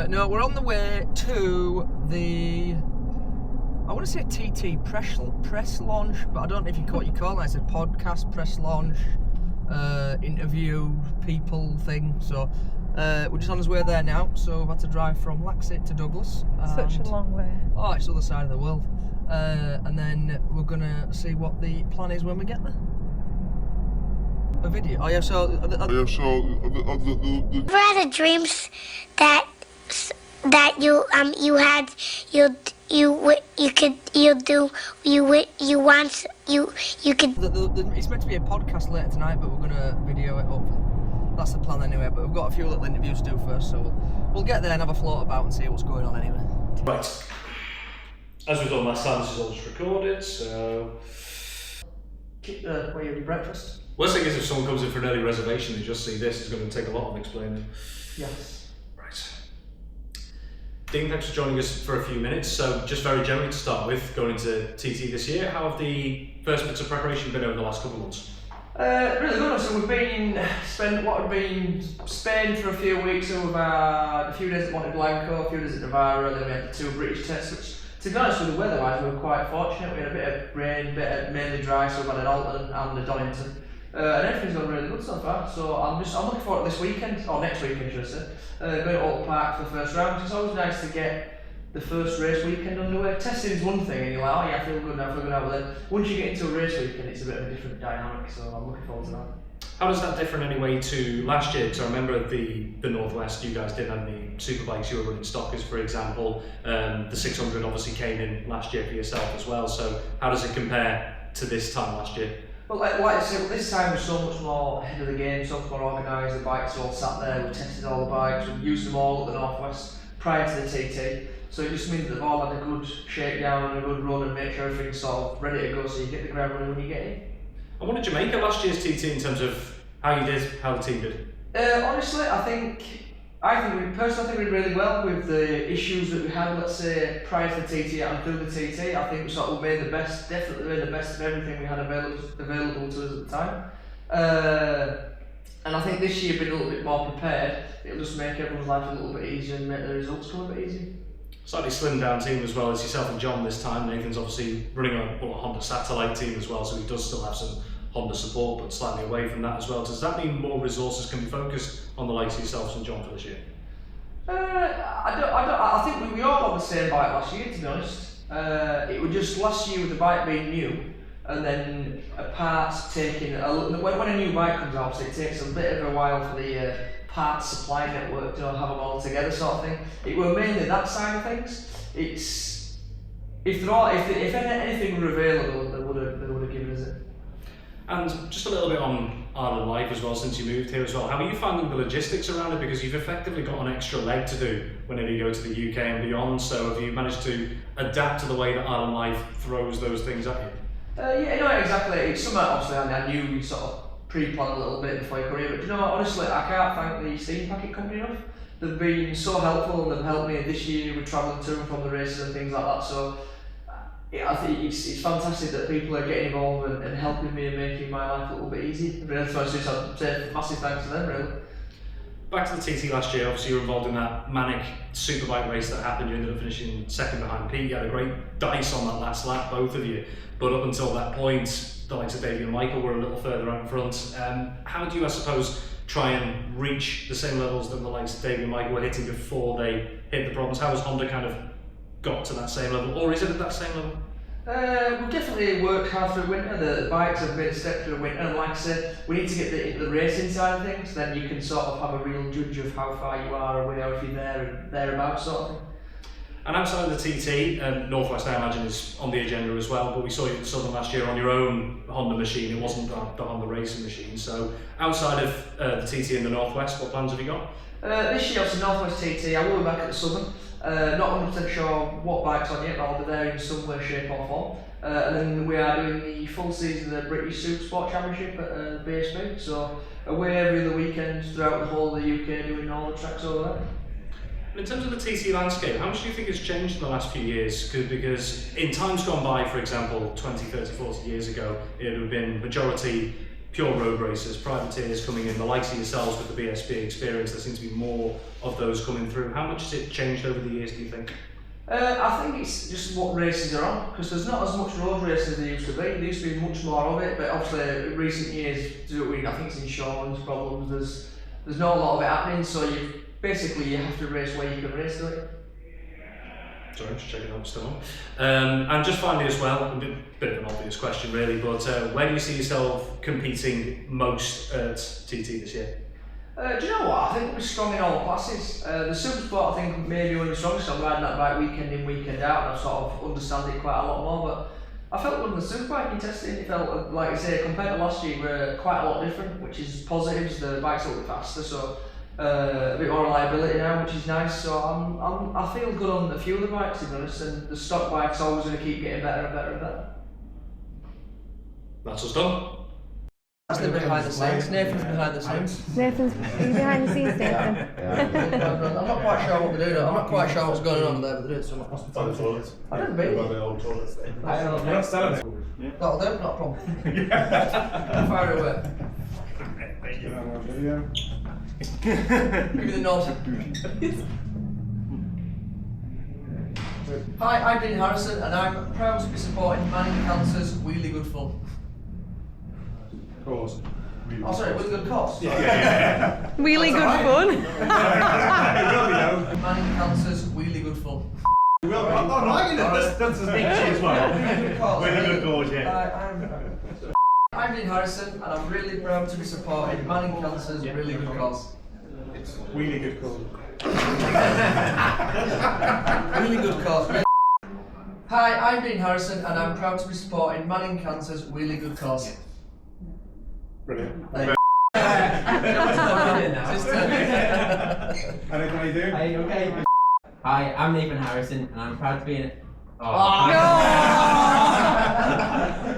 No, we're on the way to the, I want to say TT press launch, but I don't know if you call it. It's a podcast press launch, interview people thing. So we're just on his way there now. So we've had to drive from Laxett to Douglas. Such a long way. Oh, it's the other side of the world. And then we're gonna see what the plan is when we get there. A video. Oh yeah. Ever had a dreams that you could. It's meant to be a podcast later tonight, but we're gonna video it up. That's the plan anyway. But we've got a few little interviews to do first, so we'll get there and have a float about and see what's going on anyway. Right. As we done last time, this is all just recorded, so. Where you having breakfast? Worst thing is if someone comes in for an early reservation, they just see this, it's going to take a lot of explaining. Yes. Right. Dean, thanks for joining us for a few minutes. So, just very generally to start with, going into TT this year, how have the first bits of preparation been over the last couple of months? Really good. So we've been Spain for a few weeks. So we've had a few days at Monte Blanco, a few days at Navarra, then we had the 2 British tests, which, to be honest with the weather-wise, we were quite fortunate. We had a bit of rain, mainly dry, so we've had an Alton and a Donington. And everything's gone really good so far, so I'm looking forward to this weekend, or next weekend should I say, going to Alton Park for the first round. It's always nice to get the first race weekend underway. Testing is one thing and you're like, oh yeah, I feel good now, but then once you get into a race weekend it's a bit of a different dynamic, so I'm looking forward to that. How does that differ in any way to last year? Because I remember the Northwest, you guys didn't have any superbikes, you were running stockers for example. The 600 obviously came in last year for yourself as well, so how does it compare to this time last year? Well, like I said, this time was so much more ahead of the game, so much more organised. The bikes all sat there, we tested all the bikes, we used them all at the Northwest prior to the TT. So it just means that they've all had a good shakedown and a good run and make sure everything's sort of ready to go so you get the ground running when you get in. And what did you make of last year's TT in terms of how you did, how the team did? Honestly, I think we did really well with the issues that we had, let's say, prior to the TT and through the TT. I think we sort of definitely made the best of everything we had available to us at the time. And I think this year being a little bit more prepared, it'll just make everyone's life a little bit easier and make the results come a bit easier. Slightly slimmed down team as well as yourself and John this time. Nathan's obviously running a Honda satellite team as well, so he does still have some Honda support, but slightly away from that as well. Does that mean more resources can be focused on the likes of yourselves and John for this year? I think we all had the same bike last year, to be honest. It was just last year with the bike being new, and then parts taking when a new bike comes out, so it takes a bit of a while for the parts supply network to have them all together, sort of thing. It were mainly that side of things. It's if anything were available, they would have given us it. And just a little bit on Ireland Life as well, since you moved here as well. How are you finding the logistics around it? Because you've effectively got an extra leg to do whenever you go to the UK and beyond. So have you managed to adapt to the way that Ireland Life throws those things at you? Yeah, no, exactly. It's something obviously I knew we sort of pre-planned a little bit before you come here. But you know, honestly, I can't thank the Steam Packet company enough. They've been so helpful and they've helped me this year with travelling to and from the races and things like that. So I think it's fantastic that people are getting involved and helping me and making my life a little bit easier. Really, so I'd say massive thanks to them, really. Back to the TT last year, obviously you were involved in that manic superbike race that happened. You ended up finishing second behind Pete. You had a great dice on that last lap, both of you. But up until that point, the likes of Davey and Michael were a little further out in front. How do you, I suppose, try and reach the same levels that the likes of Davey and Michael were hitting before they hit the problems? How has Honda kind of got to that same level, or is it at that same level? We've definitely worked hard through winter. The bikes have made a step through winter, and like I said, we need to get into the racing side of things, then you can sort of have a real judge of how far you are away or if you're there and thereabouts sort of thing. And outside of the TT, Northwest I imagine is on the agenda as well, but we saw you at Southern last year on your own Honda machine. It wasn't the Honda racing machine. So outside of the TT and the Northwest, what plans have you got? This year, obviously, Northwest TT, I will be back at the Southern. Not 100% sure what bike's on yet, but I'll be there in some way, shape or form. And then we are doing the full season of the British Super Sport Championship at BSB. So away every other weekend throughout the whole of the UK doing all the tracks over there. In terms of the TT landscape, how much do you think has changed in the last few years? Because in times gone by, for example, 20, 30, 40 years ago, it would have been majority pure road racers, privateers coming in, the likes of yourselves with the BSB experience. There seems to be more of those coming through. How much has it changed over the years, do you think? I think it's just what races are on, because there's not as much road racing as there used to be. There used to be much more of it, but obviously in recent years, I think it's insurance problems, there's not a lot of it happening, so you have to race where you can race, don't you? Sorry, just checking out still on. And just finally as well, a bit of an obvious question really, but where do you see yourself competing most at TT this year? Do you know what? I think we'll be strong in all classes. The super sport, I think, maybe one of the strongest. I'm riding that bike weekend in, weekend out, and I sort of understand it quite a lot more. But I felt good on the superbike in testing. It felt, like I say, compared to last year, we're quite a lot different, which is positives. The bike's a little bit faster, so a bit more reliability now, which is nice. So I feel good on a few of the bikes, to be honest. And the stock bike's always going to keep getting better and better and better. That's us done. That's the behind the scenes. Nathan's behind the scenes. Nathan's behind the scenes, Nathan. I'm not quite sure what they're doing. I'm not quite sure what's going on over there, but they're doing something. On the toilets. I've never been. The old toilets. You're not standing there. Yeah. That'll do, not a problem. Fire it away. Thank you. Video. Give me the nod. Hi, I'm Dean Harrison, and I'm proud to be supporting Manning Cancer's Wheelie Good Fun. Cause. Oh, sorry, Wheelie Good Cause? Yeah. Really good fun. It will be though. Manning Cancer's Wheelie Good Fun. It will be. I'm liking it. That's as big as well. Really good cause, yeah. I'm Dean Harrison, and I'm really proud to be supporting Manning Cancer's Really Good Cause. It's really good cause. Really good cause. Hi, I'm Dean Harrison, and I'm proud to be supporting Manning Cancer's Really Good Cause. Brilliant. Anything I do? Are you okay? Hi, I'm Nathan Harrison, and I'm proud to be in.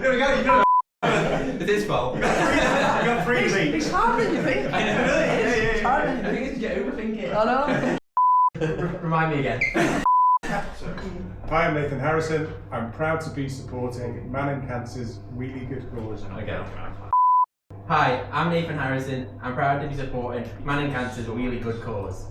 There we go, you got It's his fault. You got freezing. It's harder than you think. It's harder than you think. You get overthink it. I know. Remind me again. Hi, I'm Nathan Harrison. I'm proud to be supporting Manning Cancer's really good cause. Okay. Hi, I'm Nathan Harrison. I'm proud to be supporting Manning Cancer's really good cause.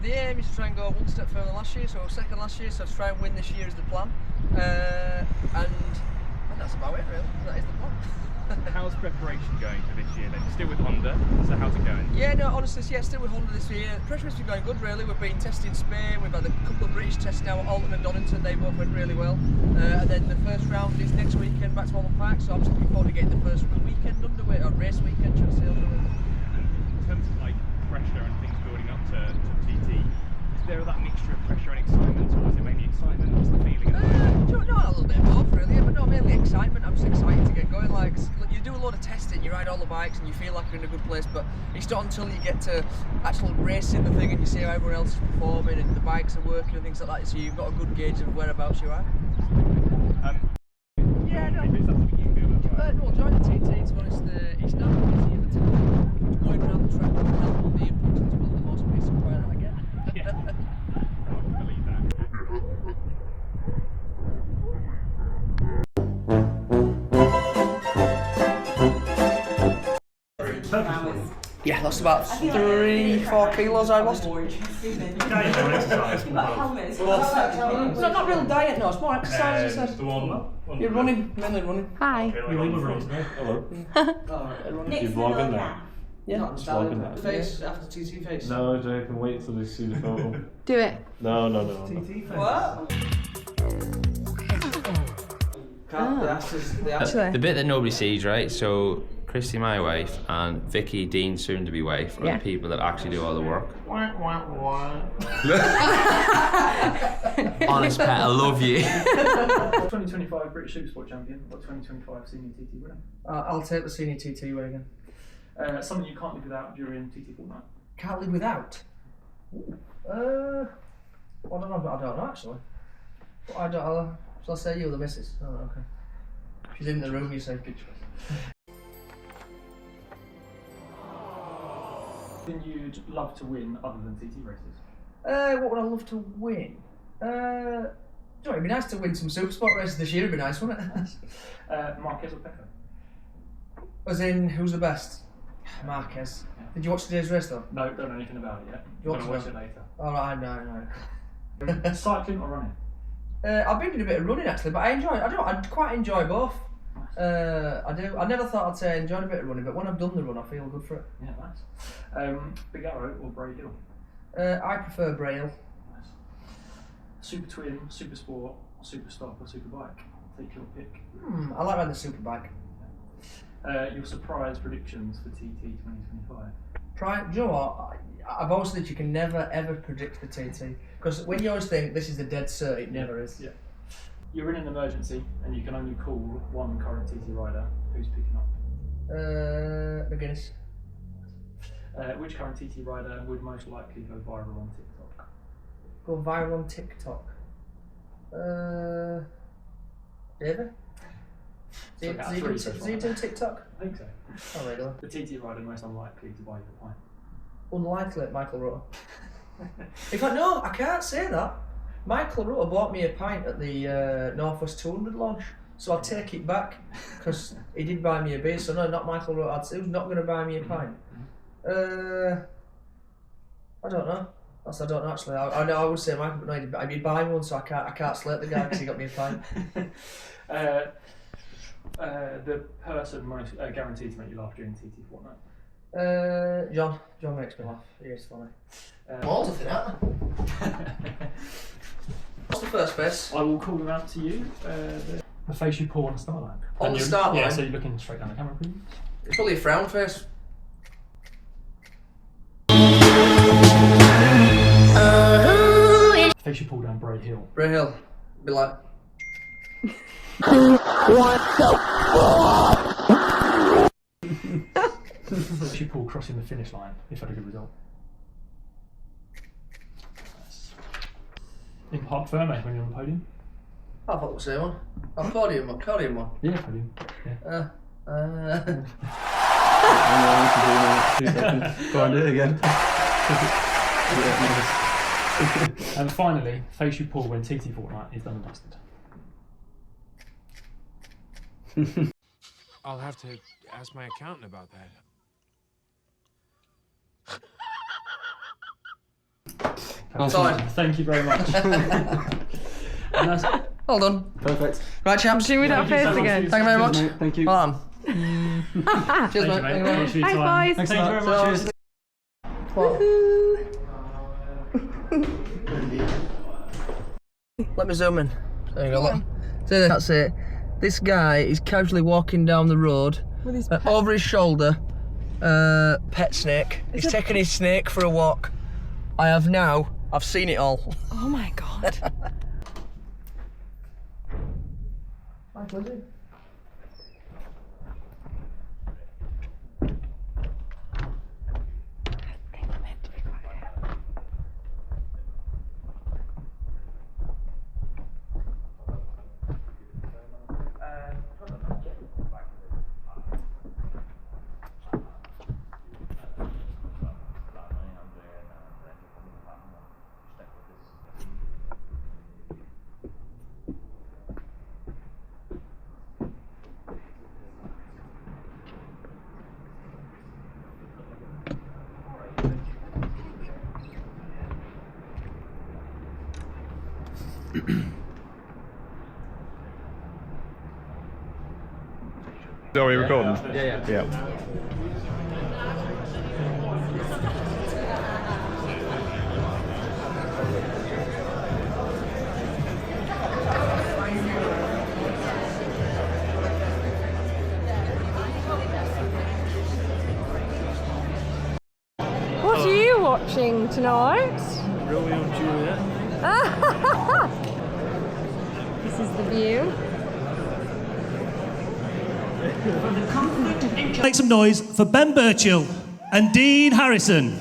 The aim is to try and go one step further than last year, so second last year, so to try and win this year is the plan. And that's about it really, that is the plan. How's preparation going for this year then? Still with Honda, so how's it going? Yeah, no, honestly, yeah, still with Honda this year. The preparation's been going good really, we've been tested in Spain, we've had a couple of British tests now at Alton and Donington, they both went really well. And then the first round is next weekend back to Alton Park, so I'm just looking forward to getting the first weekend underway, or race weekend, should I say, underway. In terms of like pressure and things building up to TT, is there that mixture of pressure and excitement, or is it mainly excitement? What's the feeling? A little bit of both really, but not mainly excitement. I'm just excited to get going. Like, you do a lot of testing, you ride all the bikes and you feel like you're in a good place, but it's not until you get to actual racing the thing and you see how everyone else is performing and the bikes are working and things like that, so you've got a good gauge of whereabouts you are. Yeah, no. Is that something you feel about? No, join the TT, to be honest, it's not easy at the time. Going around the track will help all the inputs into one of the most basic requirements I get. Yeah. I can believe that. Yeah, that's about 3-4 kilos I lost. It's not real diet, no, it's more exercise, I said. You're running, mainly running. Hi. Hello. Nick's You vlogging now? Yeah. Just vlogging now? Face, after TT face. No, I can wait till they see the photo. Do it. No. What? Actually. The bit that nobody sees, right? So Christy, my wife, and Vicky, Dean's soon-to-be wife, are Yeah. the people that actually do all the work. Honest pet, I love you. 2025 British Supersport champion or 2025 senior TT winner. I'll take the senior TT win again. Something you can't live without during TT fortnight. Can't live without? Well, I don't know actually. But I don't know. Shall I say you or the missus? Oh, okay. She's in the room, you say. Good choice. Something you'd love to win other than TT races? What would I love to win? It'd be nice to win some Supersport races this year. It'd be nice, wouldn't it? Marquez or Pecco? As in, who's the best? Marquez. Did you watch today's race though? No, don't know anything about it yet. You I'm want gonna to watch know? it later. Alright, no. Cycling or running? I've been doing a bit of running actually, but I quite enjoy both. I do. I never thought I'd say I enjoyed a bit of running, but when I've done the run, I feel good for it. Yeah, nice. Big Arrow or Bray Hill? I prefer Braille. Nice. Super Twin, Super Sport, Super Stock or Super Bike? Take your pick. I like riding the Superbike. Your surprise predictions for TT 2025? Do you know what? I've always said you can never ever predict the TT because when you always think this is a dead cert, it never is. Yeah. You're in an emergency and you can only call one current TT rider. Who's picking up? McGuinness. Which current TT rider would most likely go viral on TikTok? Go viral on TikTok. David? Is he doing TikTok? I think so. Oh, regular. The TT rider most unlikely to buy you a pint. Unlikely, Michael Rutter. In fact, no, I can't say that. Michael Rutter bought me a pint at the Northwest 200 launch, so I'll take it back because he did buy me a beer. So no, not Michael Rutter. I'd say who's not going to buy me a pint. I don't know. I don't know actually. I know I would say Michael, but no, he'd buy me one, so I can't slate the guy because he got me a pint. The person most guaranteed to make you laugh during TT fortnight? John makes me laugh. He is funny. More to think, aren't they? What's the first base? I will call them out to you. The face you pull on the start line. On the start line? Yeah, so you're looking straight down the camera, please. It's probably a frown face. Face you pull down Bray Hill. Bray Hill. Be like. Face you pull crossing the finish line if you had a good result. In Park Ferme when you're on the podium. I thought it was the same one. Oh, podium one. Yeah, podium. Yeah. Go on, do it again. And finally, face you pull when TT fortnight is done and dusted. I'll have to ask my accountant about that. Sorry. Thank you very much. And that's All done. Perfect. Right, champs. Do we that Thank you first so much. again? Thank you very much. Thank you. Hold on. Cheers, Thank you, mate. mate. Thanks for your Thanks, time. boys. Thanks a Thank you lot. very much. Cheers. Let me zoom in. There you go, look. See, that's it. This guy is casually walking down the road With his over his shoulder, pet snake. He's taking his snake for a walk. I've seen it all. Oh my god. My pleasure. Are we recording? Yeah. What are you watching tonight? Romeo and Juliet. This is the view. Make some noise for Ben Birchall and Dean Harrison.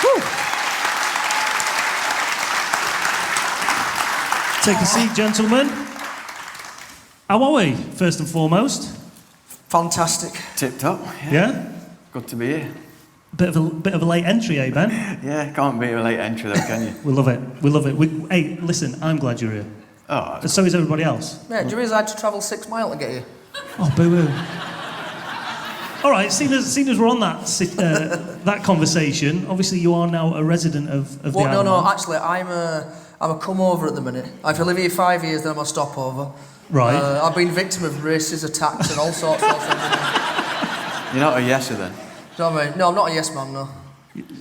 Whew. Take a seat, gentlemen. How are we, first and foremost? Fantastic. Tip top. Yeah? Good to be here. Bit of a late entry, eh, Ben? Yeah, can't beat a late entry though, can you? We love it. We love it. Hey, listen, I'm glad you're here. Oh, so is everybody else. Yeah, do you realise I had to travel 6 miles to get here? Oh, boo-boo. All right, seeing as we're on that conversation, obviously you are now a resident of the Isle of Man. Actually, I'm a come over at the minute. If I live here 5 years, then I'm a stopover. Right. I've been victim of racist attacks and all sorts of things. You're not a yeser then? Do you know what I mean? No, I'm not a yes man, no.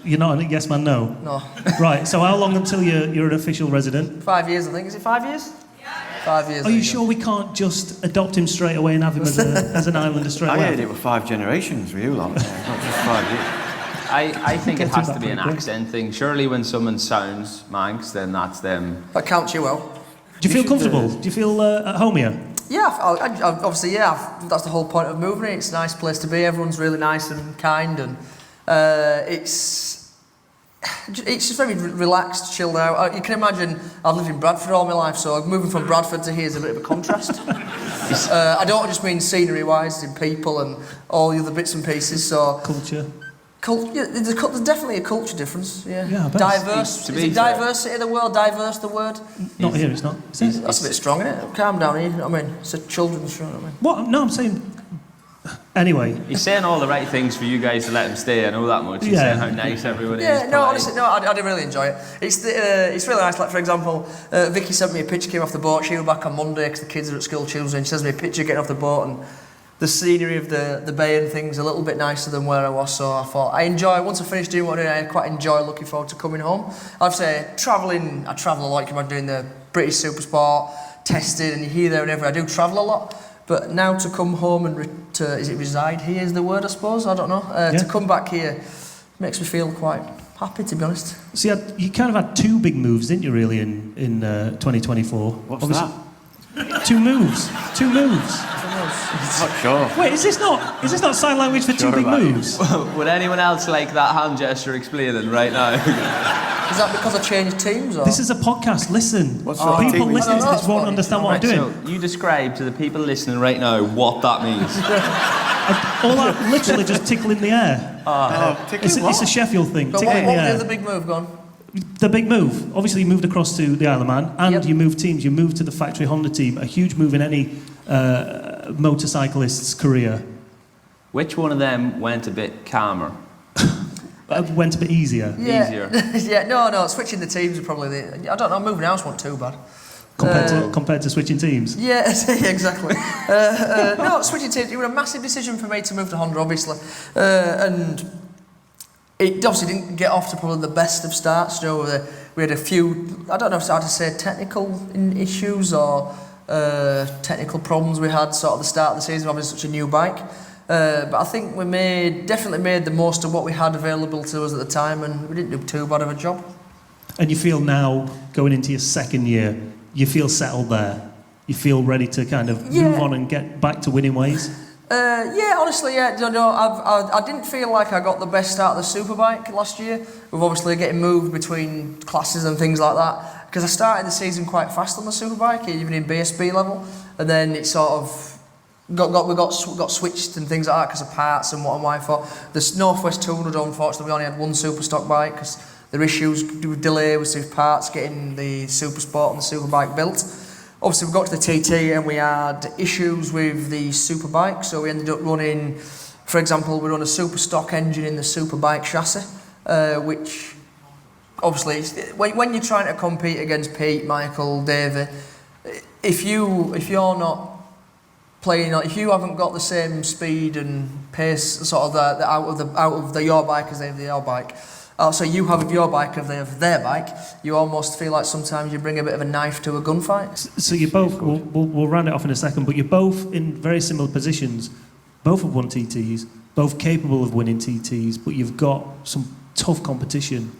You're not a yes man, no? No. Right, so how long until you're an official resident? 5 years, I think. Is it 5 years? Yeah. 5 years. Are you sure we can't just adopt him straight away and have him as an islander straight away? I heard it were 5 generations with you lot, not just 5 years. I think it has to be an accent thing. Surely when someone sounds Manx, then that's them. That counts you well. Do you feel comfortable? Do you feel at home here? Yeah, I obviously, yeah. That's the whole point of moving here. It's a nice place to be. Everyone's really nice and kind, and it's just very relaxed, chilled out. You can imagine I've lived in Bradford all my life, so moving from Bradford to here is a bit of a contrast. I don't just mean scenery-wise, in people and all the other bits and pieces. So culture. Yeah, there's definitely a culture difference. Yeah, I bet. Diverse. Is it diversity of the world? Diverse the word? Not here. It's not. That's a bit strong, isn't it? Calm down. You know what I mean? It's a children's show. You know what I mean? What? No, I'm saying. Anyway. He's saying all the right things for you guys to let him stay. I know that much. He's saying how nice everyone is. Yeah, no, honestly, no, I did really enjoy it. It's really nice. Like, for example, Vicky sent me a picture, came off the boat. She was back on Monday because the kids are at school Tuesday, and she sends me a picture getting off the boat, and the scenery of the bay and things a little bit nicer than where I was. So I thought, once I finished doing what I'm doing, I quite enjoy looking forward to coming home. I'd say travelling, I travel a lot. I'm doing the British Supersport, testing, and here, there and everywhere. I do travel a lot. But now to come home and reside here is the word, I suppose? I don't know. To come back here makes me feel quite happy, to be honest. See, you kind of had 2 big moves, didn't you, really, in 2024? What's that? 2 moves. 2 moves. Not sure. Wait, is this not sign language for 2 big moves? Would anyone else like that hand gesture explaining right now? Is that because I changed teams? Or? This is a podcast. Listen. People team? listening to this won't understand what I'm doing. So you describe to the people listening right now what that means. All that literally just tickle in the air. It's a Sheffield thing. But tickle in the air. What the big move gone? The big move. Obviously, you moved across to the Isle of Man, and you moved teams. You moved to the factory Honda team. A huge move in any motorcyclist's career. Which one of them went a bit calmer? Went a bit easier. Easier. Yeah, no. Switching the teams are probably I don't know. Moving house wasn't too bad. Compared to switching teams. Yeah, exactly. No, switching teams. It was a massive decision for me to move to Honda, obviously, and it obviously didn't get off to probably the best of starts. You know, we had a few. I don't know how to say technical issues or technical problems we had sort of the start of the season. Obviously, such a new bike. But I think we definitely made the most of what we had available to us at the time, and we didn't do too bad of a job. And you feel now, going into your second year, you feel settled there? You feel ready to kind of move on and get back to winning ways? Yeah, honestly, yeah. I didn't feel like I got the best start of the Superbike last year. With obviously getting moved between classes and things like that. Because I started the season quite fast on the Superbike, even in BSB level, and then it sort of we got switched and things like that because of parts and what and why for. The Northwest 200, unfortunately, we only had one super stock bike because there were issues with delay with parts getting the Super Sport and the Superbike built. Obviously, we got to the TT and we had issues with the Superbike, so we ended up running, for example, we run a super stock engine in the Superbike chassis, which obviously, when you're trying to compete against Pete, Michael, Davey, if you're not playing, if you haven't got the same speed and pace, sort of out of your bike as they have your bike. So you have your bike if they have their bike. You almost feel like sometimes you bring a bit of a knife to a gunfight. So you both, we'll round it off in a second, but you're both in very similar positions. Both have won TTs, both capable of winning TTs, but you've got some tough competition.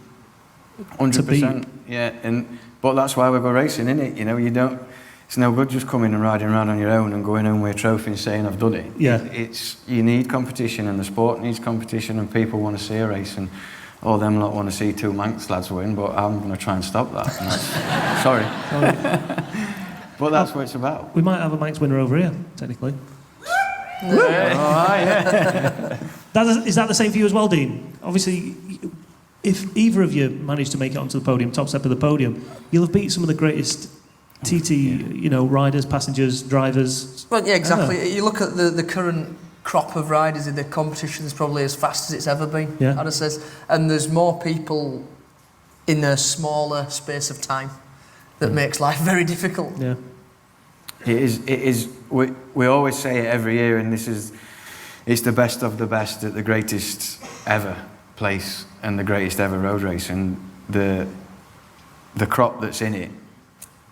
100%. Yeah, but that's why we go racing, isn't it? You know, it's no good just coming and riding around on your own and going home with a trophy and saying I've done it. Yeah. You need competition, and the sport needs competition, and people want to see a race, and all them lot want to see 2 Manx lads win, but I'm going to try and stop that. Sorry. But that's what it's about. We might have a Manx winner over here, technically. Is that the same for you as well, Dean? Obviously, if either of you managed to make it onto the podium, top step of the podium, you'll have beat some of the greatest TT, riders, passengers, drivers. Well, yeah, exactly. You look at the current crop of riders in the competition is probably as fast as it's ever been, I'd have said. And there's more people in a smaller space of time that makes life very difficult. Yeah. It is. We always say it every year, and it's the best of the best at the greatest ever place and the greatest ever road race. And the crop that's in it,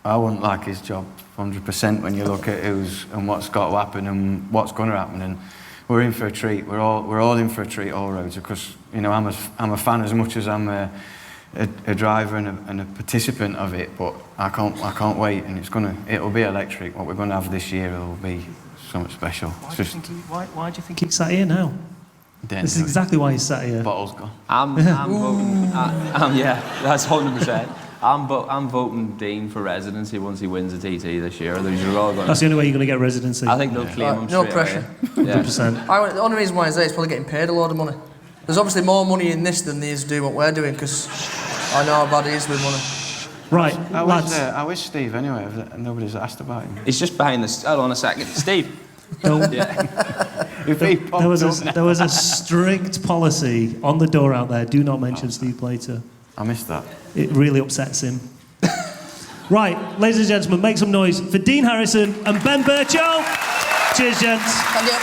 I wouldn't like his job 100% when you look at who's and what's got to happen and what's going to happen. And we're in for a treat. We're all in for a treat, all roads, because I'm a fan as much as I'm a driver and a participant of it. But I can't wait, and it'll be electric. What we're going to have this year will be something special. Why do you think he's sat here now? This is exactly why he's sat here. Bottle's gone. I'm voting. Yeah, that's 100%. I'm voting Dean for residency once he wins a TT this year. That's the only way you're going to get residency. I think they'll claim him no straight pressure. away. Yeah. 100%. The only reason why he's there is probably getting paid a lot of money. There's obviously more money in this than there is doing what we're doing, because I know how bad it is with money. Right, lads. I wish Steve, anyway, nobody's asked about him. He's just behind the... Hold on a second. Steve. Don't. There was a strict policy on the door out there. Do not mention Steve Plater. I missed that. It really upsets him. Right, ladies and gentlemen, make some noise for Dean Harrison and Ben Birchall. Cheers, gents. Thank you.